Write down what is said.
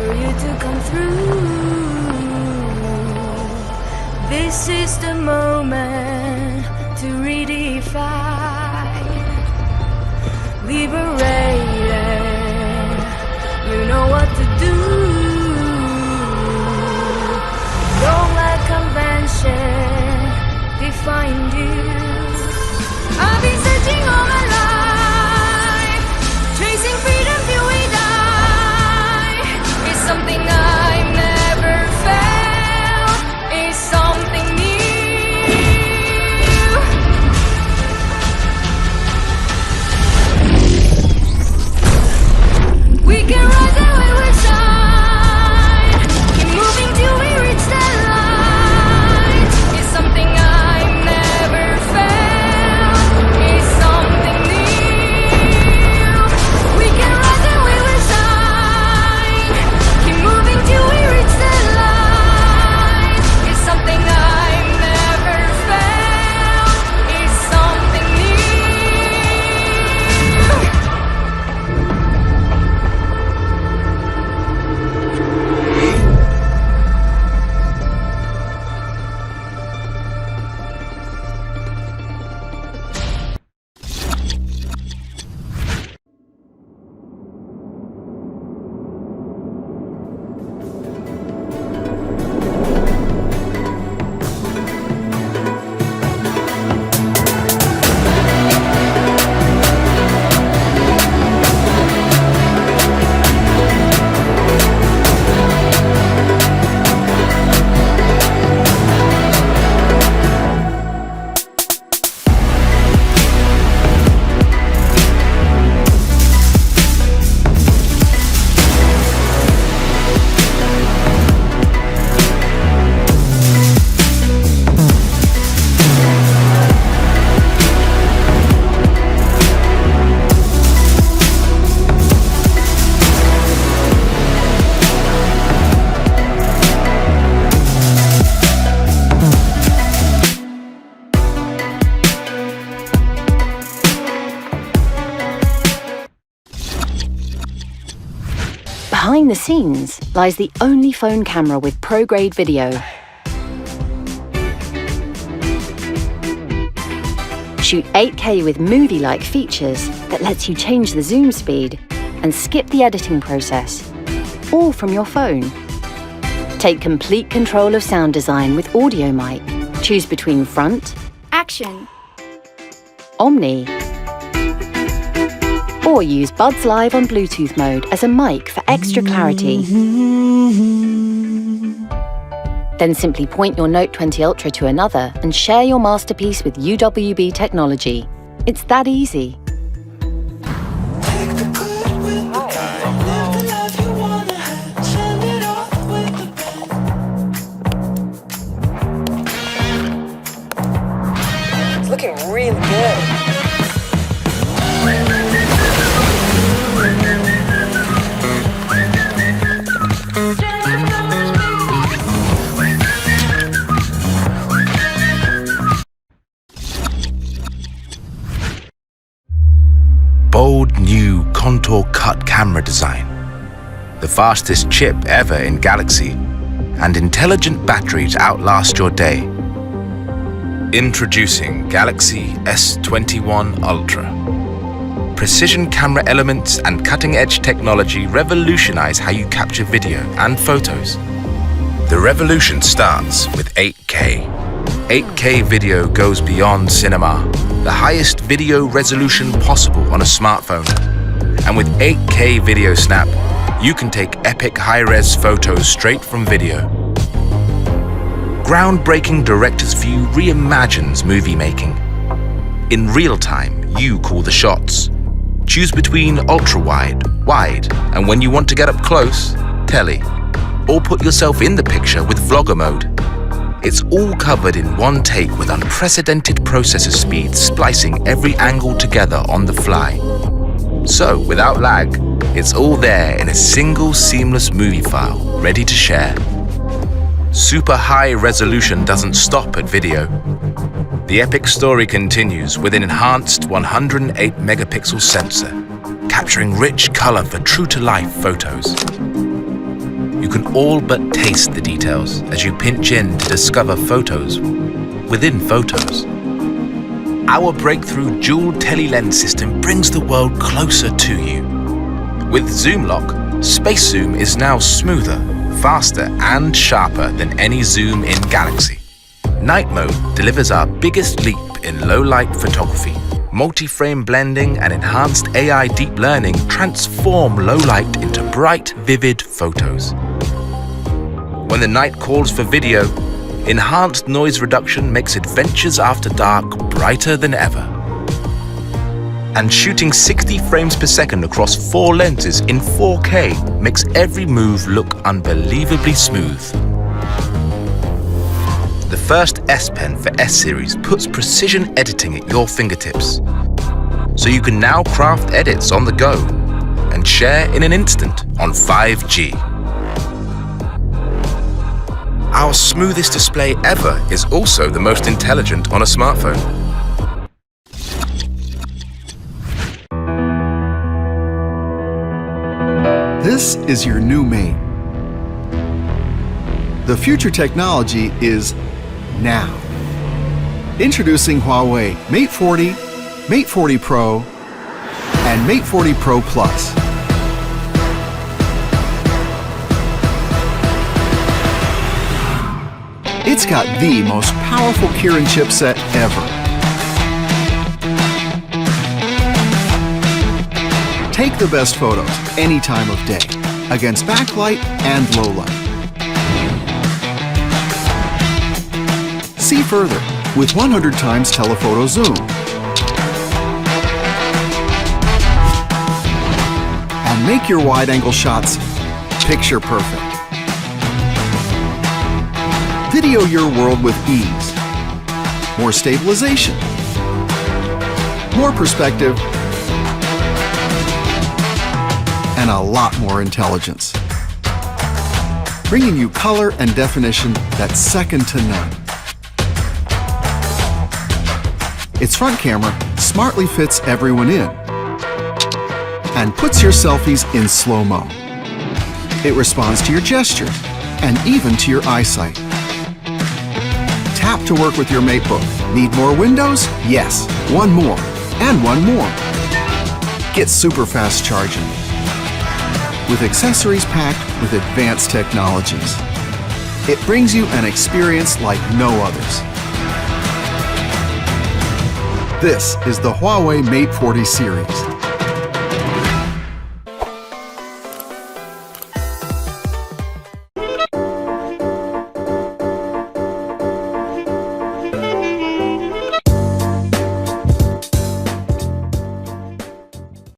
for you to come through. This is the moment to redefine. Liberated, you know what to do. Don't let convention define you. I've been searching all my life, chasing freedom till we die. It's something I've never felt. It's something new. We can rise and we will shine. Keep moving till we reach the light. It's something I've never felt. It's something new. We can rise and we will shine. Keep moving till we reach the light. It's something I've never felt. It's something new. Behind the scenes lies the only phone camera with pro-grade video. Shoot 8K with movie-like features that lets you change the zoom speed and skip the editing process, all from your phone. Take complete control of sound design with Audio Mic. Choose between front, Action. Omni, or use Buds Live on Bluetooth mode as a mic for extra clarity. Then simply point your Note 20 Ultra to another and share your masterpiece with UWB technology. It's that easy. It's looking really good. Bold new contour cut camera design, the fastest chip ever in Galaxy, and intelligent battery to outlast your day. Introducing Galaxy S21 Ultra. Precision camera elements and cutting-edge technology revolutionize how you capture video and photos. The revolution starts with 8K. 8K video goes beyond cinema, the highest video resolution possible on a smartphone. And with 8K Video Snap, you can take epic high-res photos straight from video. Groundbreaking director's view reimagines movie making. In real time, you call the shots. Choose between ultra-wide, wide, and when you want to get up close, tele. Or put yourself in the picture with vlogger mode. It's all covered in one take with unprecedented processor speed, splicing every angle together on the fly. So, without lag, it's all there in a single seamless movie file, ready to share. Super high resolution doesn't stop at video. The epic story continues with an enhanced 108 megapixel sensor, capturing rich color for true-to-life photos. You can all but taste the details as you pinch in to discover photos within photos. Our breakthrough dual tele-lens system brings the world closer to you. With Zoom Lock, Space Zoom is now smoother, faster and sharper than any zoom in Galaxy. Night Mode delivers our biggest leap in low-light photography. Multi-frame blending and enhanced AI deep learning transform low light into bright, vivid photos. When the night calls for video, enhanced noise reduction makes adventures after dark brighter than ever. And shooting 60 frames per second across 4 lenses in 4K makes every move look unbelievably smooth. The first S Pen for S Series puts precision editing at your fingertips, so you can now craft edits on the go and share in an instant on 5G. Our smoothest display ever is also the most intelligent on a smartphone. This is your new Mate. The future technology is now. Introducing Huawei Mate 40, Mate 40 Pro, and Mate 40 Pro Plus. It's got the most powerful Kirin chipset ever. Take the best photos any time of day, against backlight and low light. See further with 100 times telephoto zoom. And make your wide-angle shots picture perfect. Video your world with ease. More stabilization. More perspective. And a lot more intelligence. Bringing you color and definition that's second to none. Its front camera smartly fits everyone in and puts your selfies in slow-mo. It responds to your gesture and even to your eyesight. Tap to work with your MateBook. Need more windows? Yes, one more and one more. Get super fast charging with accessories packed with advanced technologies. It brings you an experience like no others. This is the Huawei Mate 40 series.